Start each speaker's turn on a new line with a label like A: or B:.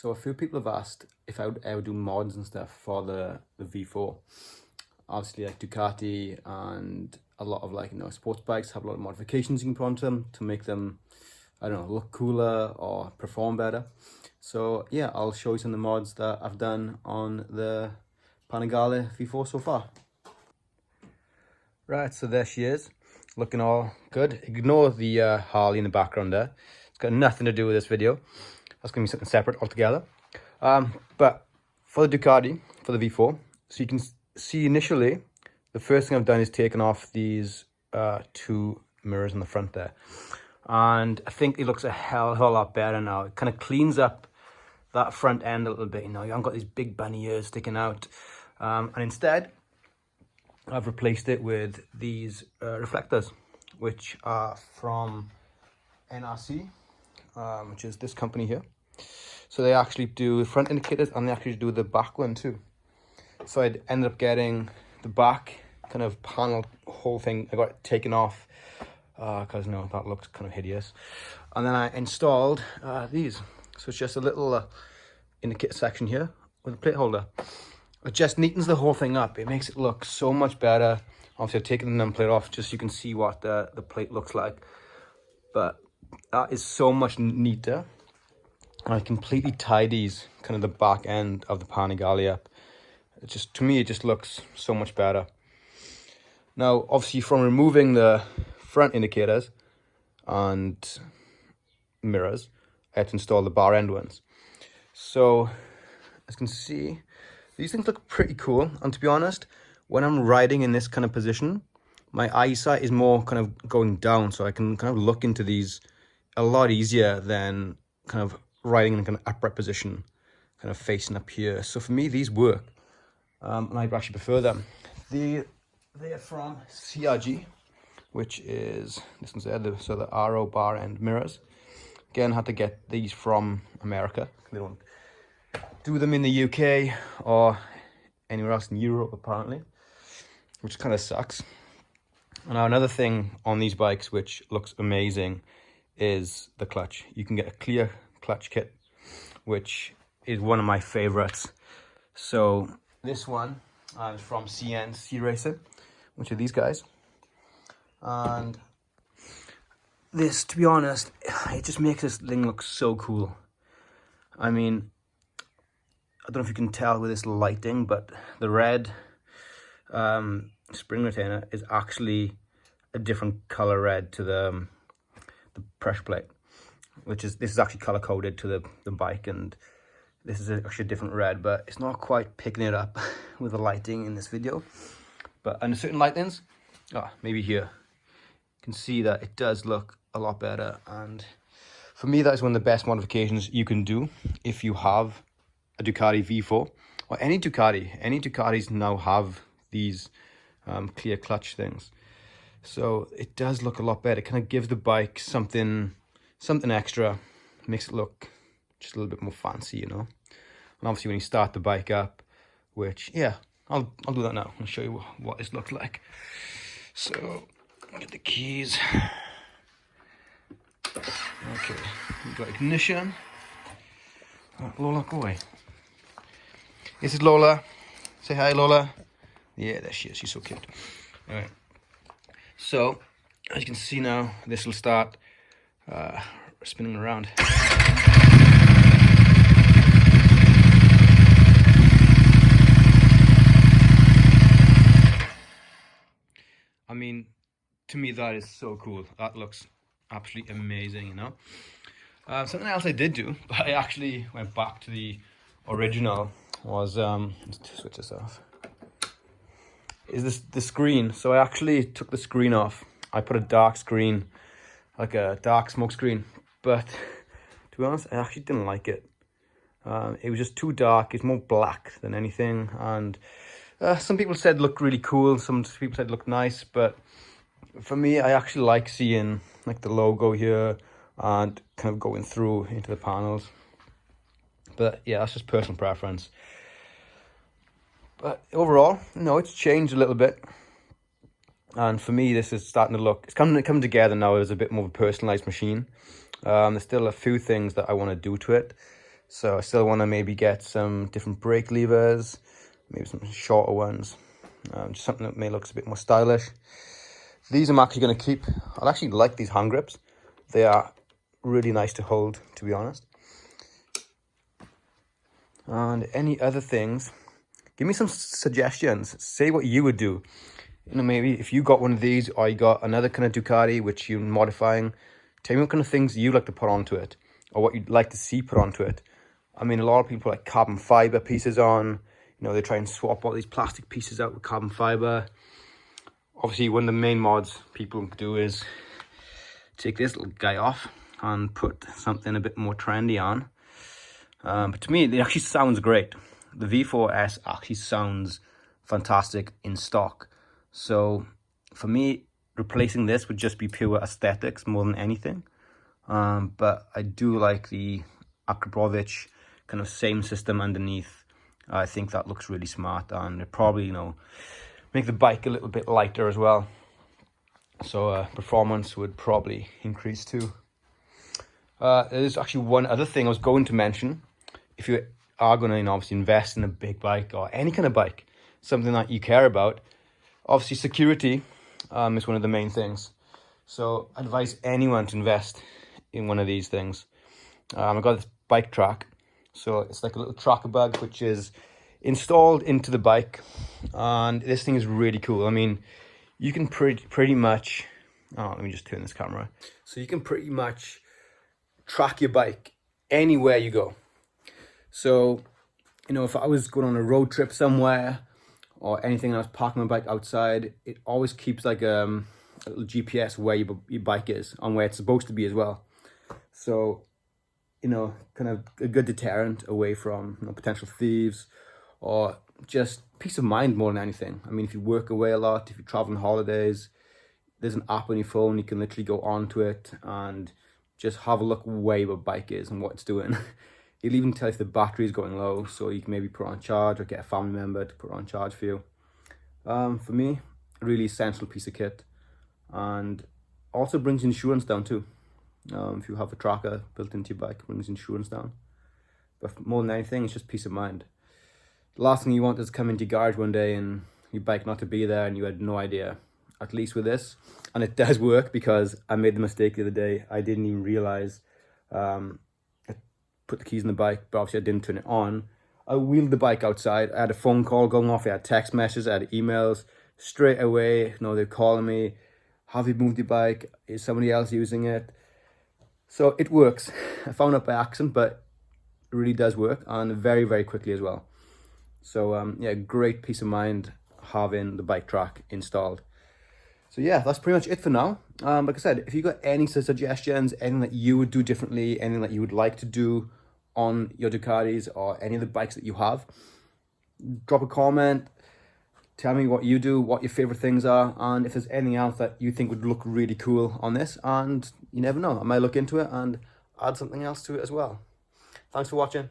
A: So a few people have asked if I would ever do mods and stuff for the V4. Obviously, like Ducati and a lot of, like, you know, sports bikes have a lot of modifications you can put onto them to make them, I don't know, look cooler or perform better. So yeah, I'll show you some of the mods that I've done on the Panigale V4 so far. Right, so there she is, looking all good. Ignore the Harley in the background there. It's got nothing to do with this video. That's going to be something separate altogether. But for the Ducati, for the V4, so you can see initially, the first thing I've done is taken off these two mirrors in the front there. And I think it looks a hell of a lot better now. It kind of cleans up that front end a little bit, you know. You haven't got these big bunny ears sticking out. And instead, I've replaced it with these reflectors, which are from NRC, which is this company here. So they actually do front indicators and they actually do the back one too. So I ended up getting the back kind of panel whole thing. I got it taken off because, you know, that looks kind of hideous. And then I installed these. So it's just a little indicator section here with a plate holder. It just neatens the whole thing up. It makes it look so much better. Obviously, I've taken the number plate off just so you can see what the plate looks like. But that is so much neater. I completely tidies kind of the back end of the Panigale up. It just, to me, it just looks so much better. Now, obviously, from removing the front indicators and mirrors, I had to install the bar end ones. So, as you can see, these things look pretty cool. And to be honest, when I'm riding in this kind of position, my eyesight is more kind of going down, so I can kind of look into these a lot easier than kind of riding in a kind of upright position, kind of facing up here. So for me, these work, and I actually prefer them. They're from CRG, which is this one's there. So the RO bar end mirrors. Again, had to get these from America. They don't do them in the UK or anywhere else in Europe, apparently, which kind of sucks. Now, another thing on these bikes which looks amazing is the clutch. You can get a clear clutch kit, which is one of my favorites. So this one is from CNC Racing, which are these guys. And this, to be honest, it just makes this thing look so cool. I mean, I don't know if you can tell with this lighting, but the red spring retainer is actually a different color red to the pressure plate, this is actually color coded to the bike, and this is actually a different red, but it's not quite picking it up with the lighting in this video. But under certain lightings, maybe here, you can see that it does look a lot better. And for me, that is one of the best modifications you can do if you have a Ducati V4 or any Ducati. Any Ducatis now have these clear clutch things, so it does look a lot better. It kind of gives the bike something extra, makes it look just a little bit more fancy, you know. And obviously when you start the bike up, which, yeah, I'll do that now. I'll show you what this looks like. So get the keys. Okay, we've got ignition. Lola, go away. This is Lola. Say hi, Lola. Yeah, there she is. She's so cute. All right. So, as you can see now, this will start spinning around. I mean, to me, that is so cool. That looks absolutely amazing, you know. Something else I did do, but I actually went back to the original, was let's switch this off, is the screen. So I actually took the screen off. I put a dark screen, like a dark smoke screen, but to be honest, I actually didn't like it. It was just too dark. It's more black than anything, and some people said it looked really cool, some people said it looked nice, but for me, I actually like seeing like the logo here and kind of going through into the panels. But yeah, that's just personal preference. But overall, no, it's changed a little bit. And for me, this is starting to look, it's coming together now as a bit more of a personalized machine. There's still a few things that I want to do to it. So I still want to maybe get some different brake levers, maybe some shorter ones, just something that may look a bit more stylish. These I'm actually going to keep. I actually like these hand grips. They are really nice to hold, to be honest. And any other things, give me some suggestions. Say what you would do. You know, maybe if you got one of these or you got another kind of Ducati which you're modifying, tell me what kind of things you like to put onto it or what you'd like to see put onto it. I mean, a lot of people like carbon fiber pieces on. You know, they try and swap all these plastic pieces out with carbon fiber. Obviously, one of the main mods people do is take this little guy off and put something a bit more trendy on. But to me, it actually sounds great. The V4S actually sounds fantastic in stock. So for me, replacing this would just be pure aesthetics more than anything. But I do like the Akrobovich kind of same system underneath. I think that looks really smart, and it probably, you know, make the bike a little bit lighter as well. So performance would probably increase too. There's actually one other thing I was going to mention. If you are going to, you know, obviously invest in a big bike or any kind of bike, something that you care about, obviously security is one of the main things. So I advise anyone to invest in one of these things. I've got this bike track. So it's like a little tracker bug which is installed into the bike, and this thing is really cool. I mean, you can pretty much, oh, let me just turn this camera. So you can pretty much track your bike anywhere you go. So, you know, if I was going on a road trip somewhere or anything, and I was parking my bike outside, it always keeps like a little GPS where your bike is and where it's supposed to be as well. So, you know, kind of a good deterrent away from, you know, potential thieves, or just peace of mind more than anything. I mean, if you work away a lot, if you travel on holidays, there's an app on your phone, you can literally go onto it and just have a look where your bike is and what it's doing. It'll even tell if the battery is going low, so you can maybe put it on charge or get a family member to put it on charge for you. For me, a really essential piece of kit, and also brings insurance down too. If you have a tracker built into your bike, it brings insurance down. But more than anything, it's just peace of mind. The last thing you want is to come into your garage one day and your bike not to be there and you had no idea. At least with this, and it does work, because I made the mistake the other day. I didn't even realize I put the keys in the bike, but obviously I didn't turn it on. I wheeled the bike outside. I had a phone call going off. I had text messages. I had emails straight away. You know, they're calling me. Have you moved your bike? Is somebody else using it? So it works. I found out by accident, but it really does work, and very, very quickly as well. So yeah, great peace of mind having the bike track installed. So yeah, that's pretty much it for now. Like I said, if you got any suggestions, anything that you would do differently, anything that you would like to do on your Ducatis or any of the bikes that you have, drop a comment. Tell me what you do, what your favorite things are, and if there's anything else that you think would look really cool on this. And you never know, I might look into it and add something else to it as well. Thanks for watching.